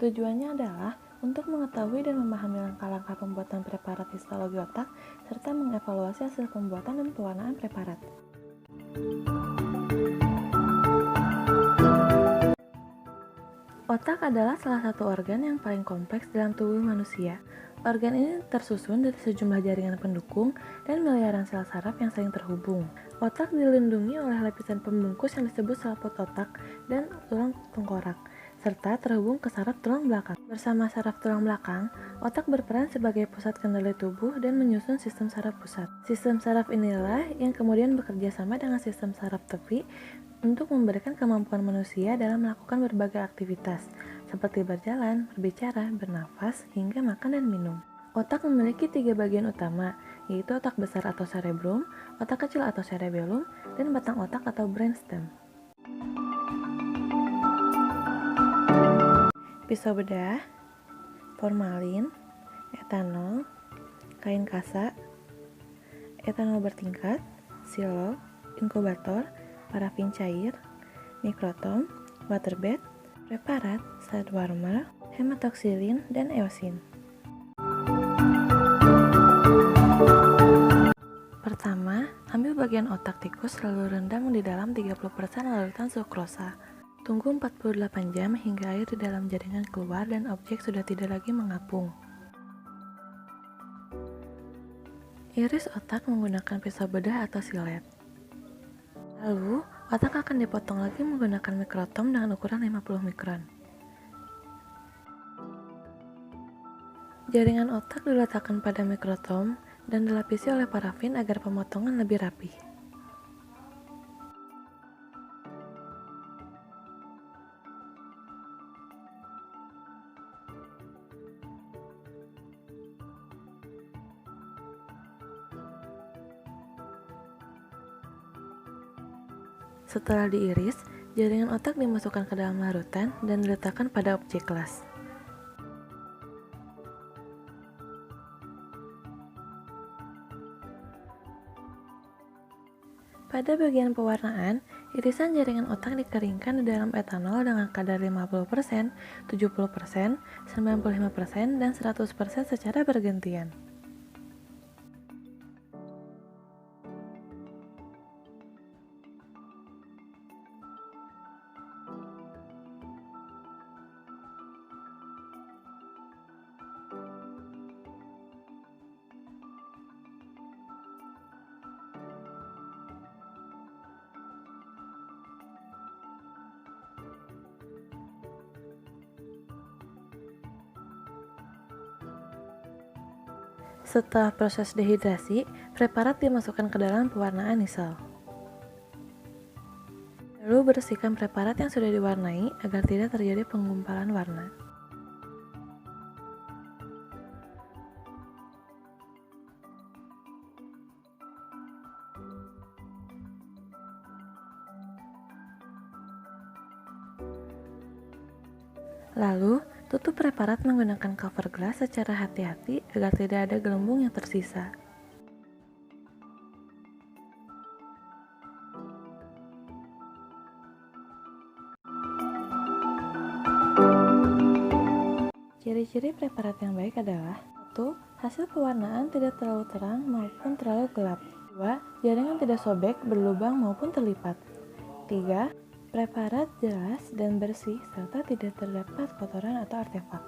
Tujuannya adalah untuk mengetahui dan memahami langkah-langkah pembuatan preparat histologi otak, serta mengevaluasi hasil pembuatan dan pewarnaan preparat. Otak adalah salah satu organ yang paling kompleks dalam tubuh manusia. Organ ini tersusun dari sejumlah jaringan pendukung dan miliaran sel saraf yang saling terhubung. Otak dilindungi oleh lapisan pembungkus yang disebut selaput otak dan tulang tengkorak, serta terhubung ke saraf tulang belakang. Bersama saraf tulang belakang, otak berperan sebagai pusat kendali tubuh dan menyusun sistem saraf pusat. Sistem saraf inilah yang kemudian bekerja sama dengan sistem saraf tepi untuk memberikan kemampuan manusia dalam melakukan berbagai aktivitas, seperti berjalan, berbicara, bernafas, hingga makan dan minum. Otak memiliki 3 bagian utama, yaitu otak besar atau cerebrum, otak kecil atau cerebellum, dan batang otak atau brainstem. Pisau bedah, formalin, etanol, kain kasa, etanol bertingkat, silok, inkubator, parafin cair, mikrotom, waterbed, preparat, side warmer, hematoxylin, dan eosin. Pertama, ambil bagian otak tikus lalu rendam di dalam 30% larutan sukrosa. Tunggu 48 jam hingga air di dalam jaringan keluar dan objek sudah tidak lagi mengapung. Iris otak menggunakan pisau bedah atau silet. Lalu, otak akan dipotong lagi menggunakan mikrotom dengan ukuran 50 mikron. Jaringan otak diletakkan pada mikrotom dan dilapisi oleh parafin agar pemotongan lebih rapi. Setelah diiris, jaringan otak dimasukkan ke dalam larutan dan diletakkan pada objek las. Pada bagian pewarnaan, irisan jaringan otak dikeringkan di dalam etanol dengan kadar 50%, 70%, 95%, dan 100% secara bergantian. Setelah proses dehidrasi, preparat dimasukkan ke dalam pewarnaan nisel. Lalu bersihkan preparat yang sudah diwarnai agar tidak terjadi penggumpalan warna. Lalu, tutup preparat menggunakan cover glass secara hati-hati agar tidak ada gelembung yang tersisa. Ciri-ciri preparat yang baik adalah 1. Hasil pewarnaan tidak terlalu terang maupun terlalu gelap. 2. Jaringan tidak sobek, berlubang maupun terlipat. 3. Preparat jelas dan bersih serta tidak terdapat kotoran atau artefak.